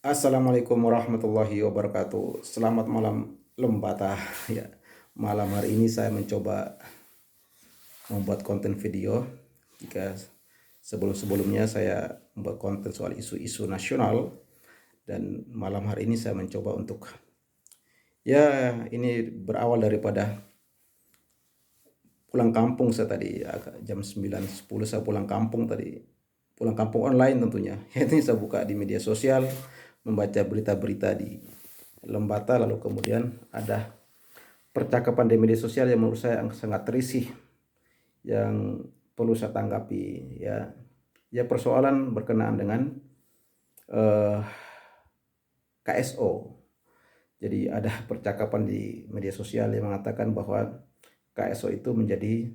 Assalamualaikum warahmatullahi wabarakatuh. Selamat malam Lembata. Ya, malam hari ini saya mencoba membuat konten video. Jika sebelum-sebelumnya saya membuat konten soal isu-isu nasional, dan malam hari ini saya mencoba untuk ini berawal daripada pulang kampung saya tadi jam 9:10 saya pulang kampung tadi. Pulang kampung online tentunya. Ini saya buka di media sosial, membaca berita-berita di Lembata, lalu kemudian ada percakapan di media sosial yang menurut saya sangat terisi, yang perlu saya tanggapi ya persoalan berkenaan dengan eh, KSO. Jadi ada percakapan di media sosial yang mengatakan bahwa KSO itu menjadi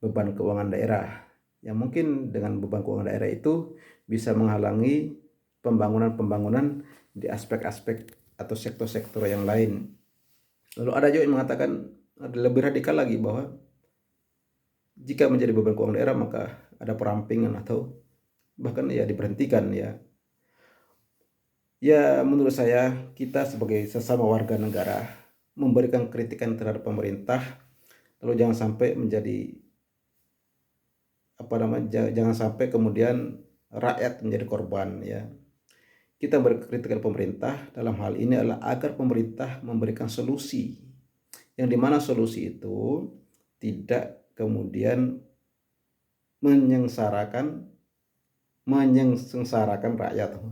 beban keuangan daerah, yang mungkin dengan beban keuangan daerah itu bisa menghalangi pembangunan-pembangunan di aspek-aspek atau sektor-sektor yang lain. Lalu ada juga yang mengatakan, ada lebih radikal lagi, bahwa jika menjadi beban keuangan daerah maka ada perampingan atau bahkan ya diberhentikan ya. Ya menurut saya kita sebagai sesama warga negara memberikan kritikan terhadap pemerintah, lalu jangan sampai menjadi jangan sampai kemudian rakyat menjadi korban ya. Kita berkritik kepada pemerintah dalam hal ini adalah agar pemerintah memberikan solusi, yang dimana solusi itu tidak kemudian menyengsarakan rakyat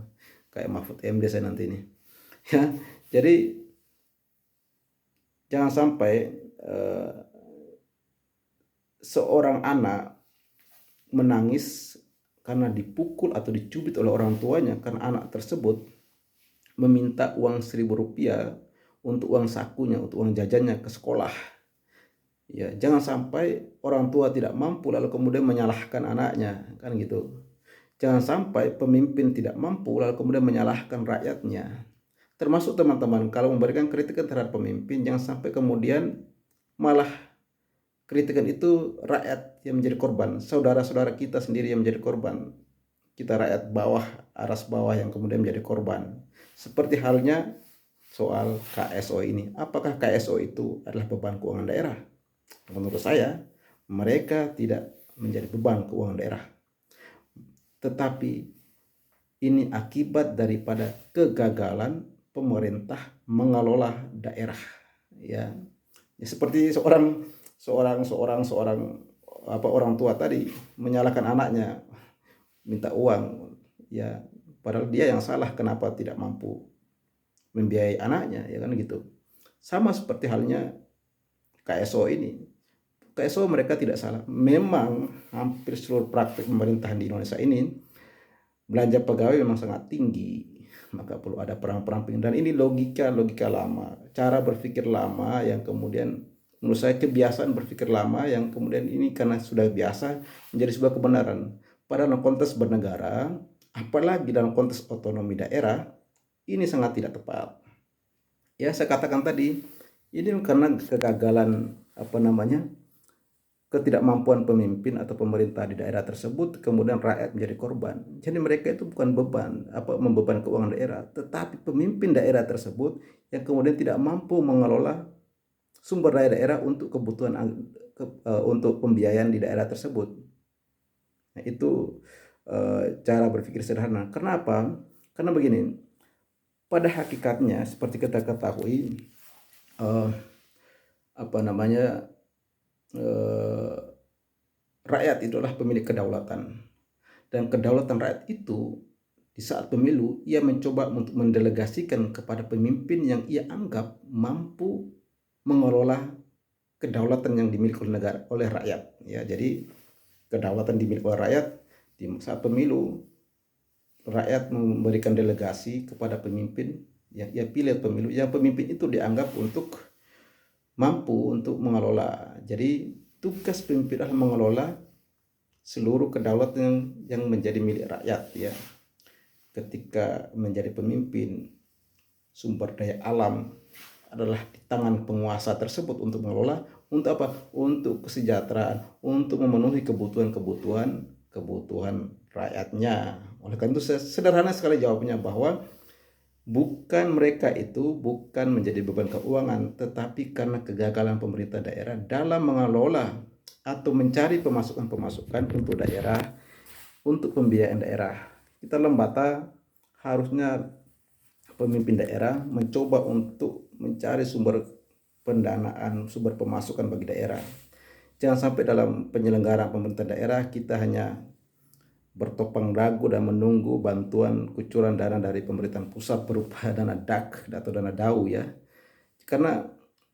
kayak Mahfud MD saya nanti ini ya. Jadi jangan sampai seorang anak menangis karena dipukul atau dicubit oleh orang tuanya karena anak tersebut meminta uang Rp1.000 untuk uang sakunya, untuk uang jajannya ke sekolah. Ya, jangan sampai orang tua tidak mampu lalu kemudian menyalahkan anaknya, kan gitu. Jangan sampai pemimpin tidak mampu lalu kemudian menyalahkan rakyatnya. Termasuk teman-teman, kalau memberikan kritikan terhadap pemimpin, jangan sampai kemudian malah kritikan itu rakyat yang menjadi korban, saudara-saudara kita sendiri yang menjadi korban. Kita rakyat bawah, aras bawah yang kemudian menjadi korban. Seperti halnya soal KSO ini. Apakah KSO itu adalah beban keuangan daerah? Menurut saya, mereka tidak menjadi beban keuangan daerah. Tetapi ini akibat daripada kegagalan pemerintah mengelola daerah. Ya, seperti seorang orang tua tadi menyalahkan anaknya minta uang, ya padahal dia yang salah kenapa tidak mampu membiayai anaknya, ya kan gitu. Sama seperti halnya KSO ini. KSO mereka tidak salah. Memang hampir seluruh praktik pemerintahan di Indonesia ini belanja pegawai memang sangat tinggi, maka perlu ada perang-peramping, dan ini logika lama, cara berpikir lama yang kemudian menurut saya kebiasaan berpikir lama yang kemudian ini karena sudah biasa menjadi sebuah kebenaran. Pada dalam konteks bernegara, apalagi dalam konteks otonomi daerah, ini sangat tidak tepat. Ya saya katakan tadi, ini karena kegagalan ketidakmampuan pemimpin atau pemerintah di daerah tersebut, kemudian rakyat menjadi korban. Jadi mereka itu bukan membeban keuangan daerah, tetapi pemimpin daerah tersebut yang kemudian tidak mampu mengelola sumber daya daerah untuk kebutuhan untuk pembiayaan di daerah tersebut. Nah, itu cara berpikir sederhana. Kenapa? Karena begini, pada hakikatnya seperti kita ketahui, eh, apa namanya eh, rakyat itu adalah pemilik kedaulatan, dan kedaulatan rakyat itu di saat pemilu ia mencoba untuk mendelegasikan kepada pemimpin yang ia anggap mampu mengelola kedaulatan yang dimiliki oleh negara, oleh rakyat ya. Jadi kedaulatan dimiliki oleh rakyat di saat pemilu, rakyat memberikan delegasi kepada pemimpin yang ia pilih pemilu, yang pemimpin itu dianggap untuk mampu untuk mengelola. Jadi tugas pemimpin adalah mengelola seluruh kedaulatan yang menjadi milik rakyat ya. Ketika menjadi pemimpin, sumber daya alam adalah di tangan penguasa tersebut untuk mengelola, untuk apa? Untuk kesejahteraan, untuk memenuhi kebutuhan rakyatnya. Oleh karena itu sederhana sekali jawabnya, bahwa Bukan mereka itu bukan menjadi beban keuangan, tetapi karena kegagalan pemerintah daerah dalam mengelola atau mencari pemasukan-pemasukan untuk daerah, untuk pembiayaan daerah. Kita Lembata harusnya pemimpin daerah mencoba untuk mencari sumber pendanaan, sumber pemasukan bagi daerah. Jangan sampai dalam penyelenggaraan pemerintah daerah kita hanya bertopang ragu dan menunggu bantuan kucuran dana dari pemerintahan pusat berupa dana DAK atau dana DAU ya. Karena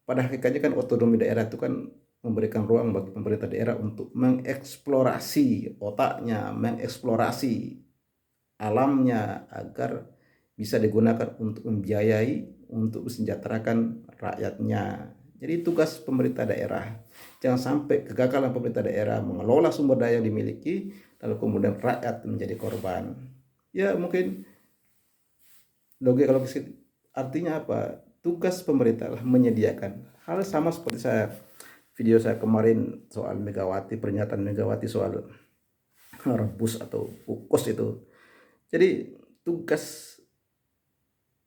pada hakikatnya kan otonomi daerah itu kan memberikan ruang bagi pemerintah daerah untuk mengeksplorasi otaknya, mengeksplorasi alamnya agar bisa digunakan untuk membiayai, untuk mensejahterakan rakyatnya. Jadi tugas pemerintah daerah, jangan sampai kegagalan pemerintah daerah mengelola sumber daya yang dimiliki, lalu kemudian rakyat menjadi korban. Ya mungkin logis artinya apa? Tugas pemerintah adalah menyediakan. Hal sama seperti video saya kemarin soal Megawati, pernyataan Megawati soal rebus atau kukus itu. Jadi tugas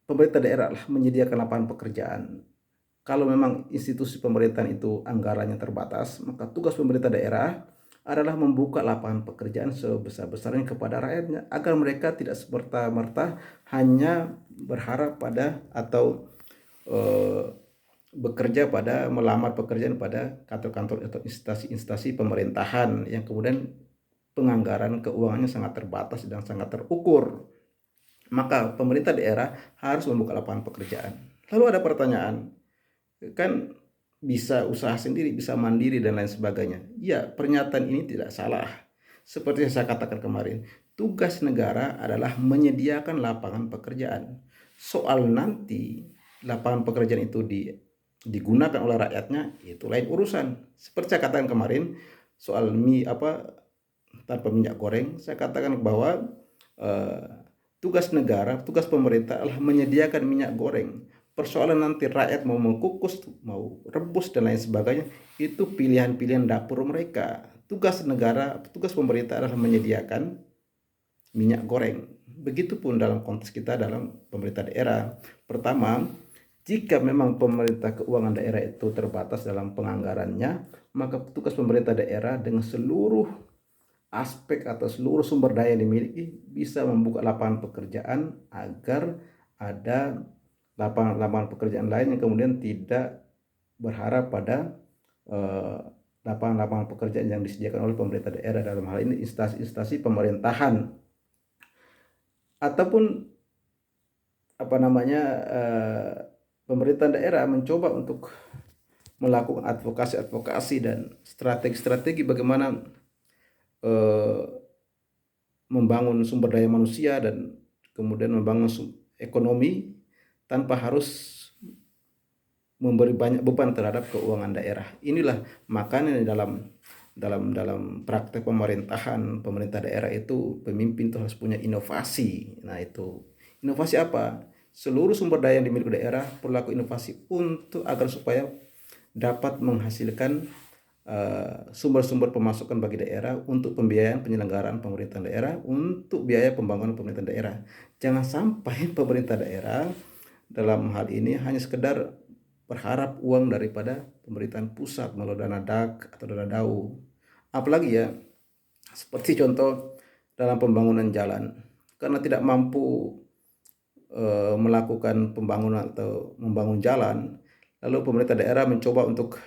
pemerintah daerah adalah menyediakan lapangan pekerjaan. Kalau memang institusi pemerintahan itu anggarannya terbatas, maka tugas pemerintah daerah adalah membuka lapangan pekerjaan sebesar-besarnya kepada rakyatnya agar mereka tidak semerta-merta hanya berharap pada atau bekerja pada melamar pekerjaan pada kantor-kantor atau instansi-instansi pemerintahan yang kemudian penganggaran keuangannya sangat terbatas dan sangat terukur. Maka pemerintah daerah harus membuka lapangan pekerjaan. Lalu ada pertanyaan, kan bisa usaha sendiri, bisa mandiri dan lain sebagainya. Ya, pernyataan ini tidak salah. Seperti yang saya katakan kemarin, tugas negara adalah menyediakan lapangan pekerjaan. Soal nanti lapangan pekerjaan itu digunakan oleh rakyatnya, itu lain urusan. Seperti saya katakan kemarin soal tanpa minyak goreng, saya katakan bahwa tugas negara, tugas pemerintah adalah menyediakan minyak goreng. Persoalan nanti rakyat mau mengukus, mau rebus dan lain sebagainya, itu pilihan-pilihan dapur mereka. Tugas negara, tugas pemerintah adalah menyediakan minyak goreng. Begitupun dalam konteks kita dalam pemerintah daerah. Pertama, jika memang pemerintah keuangan daerah itu terbatas dalam penganggarannya, maka tugas pemerintah daerah dengan seluruh aspek atau seluruh sumber daya yang dimiliki bisa membuka lapangan pekerjaan agar ada lapangan pekerjaan lain yang kemudian tidak berharap pada lapangan-lapangan pekerjaan yang disediakan oleh pemerintah daerah, dalam hal ini instansi-instansi pemerintahan ataupun pemerintah daerah mencoba untuk melakukan advokasi dan strategi-strategi bagaimana membangun sumber daya manusia dan kemudian membangun ekonomi tanpa harus memberi banyak beban terhadap keuangan daerah. Inilah makanya dalam praktek pemerintahan, pemerintah daerah itu pemimpin itu harus punya inovasi. Nah, itu inovasi apa? Seluruh sumber daya yang dimiliki daerah perlu inovasi untuk agar supaya dapat menghasilkan sumber-sumber pemasukan bagi daerah untuk pembiayaan penyelenggaraan pemerintahan daerah, untuk biaya pembangunan pemerintahan daerah. Jangan sampai pemerintah daerah dalam hal ini hanya sekedar berharap uang daripada pemerintahan pusat melalui dana DAK atau dana DAU. Apalagi ya, seperti contoh dalam pembangunan jalan, karena tidak mampu melakukan pembangunan atau membangun jalan, lalu pemerintah daerah mencoba untuk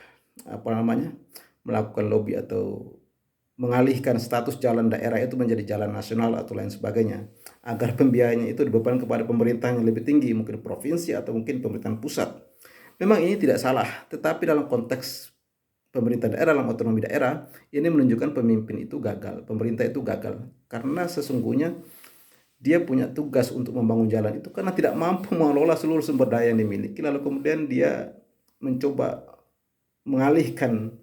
melakukan lobby atau mengalihkan status jalan daerah itu menjadi jalan nasional atau lain sebagainya, agar pembiayaannya itu dibebankan kepada pemerintah yang lebih tinggi, mungkin provinsi atau mungkin pemerintahan pusat. Memang ini tidak salah, tetapi dalam konteks pemerintah daerah, dalam otonomi daerah, ini menunjukkan pemimpin itu gagal, pemerintah itu gagal, karena sesungguhnya dia punya tugas untuk membangun jalan itu karena tidak mampu mengelola seluruh sumber daya yang dimiliki, lalu kemudian dia mencoba mengalihkan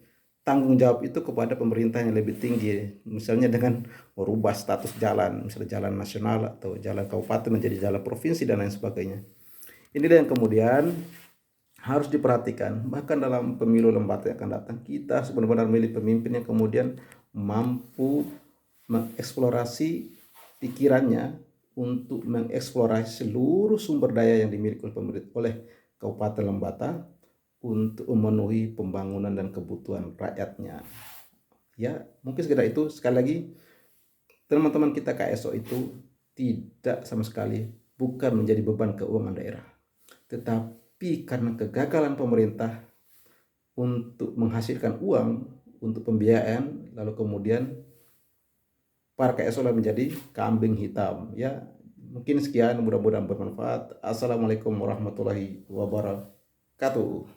tanggung jawab itu kepada pemerintah yang lebih tinggi, misalnya dengan merubah status jalan, misalnya jalan nasional atau jalan kabupaten menjadi jalan provinsi dan lain sebagainya. Inilah yang kemudian harus diperhatikan. Bahkan dalam pemilu Lembata yang akan datang, kita benar-benar memilih pemimpin yang kemudian mampu mengeksplorasi pikirannya, untuk mengeksplorasi seluruh sumber daya yang dimiliki oleh pemerintah oleh Kabupaten Lembata untuk memenuhi pembangunan dan kebutuhan rakyatnya. Ya, mungkin sekedar itu. Sekali lagi, teman-teman kita KSO itu tidak sama sekali bukan menjadi beban keuangan daerah, tetapi karena kegagalan pemerintah untuk menghasilkan uang untuk pembiayaan, lalu kemudian para KSO menjadi kambing hitam. Ya, mungkin sekian, mudah-mudahan bermanfaat. Assalamualaikum warahmatullahi wabarakatuh.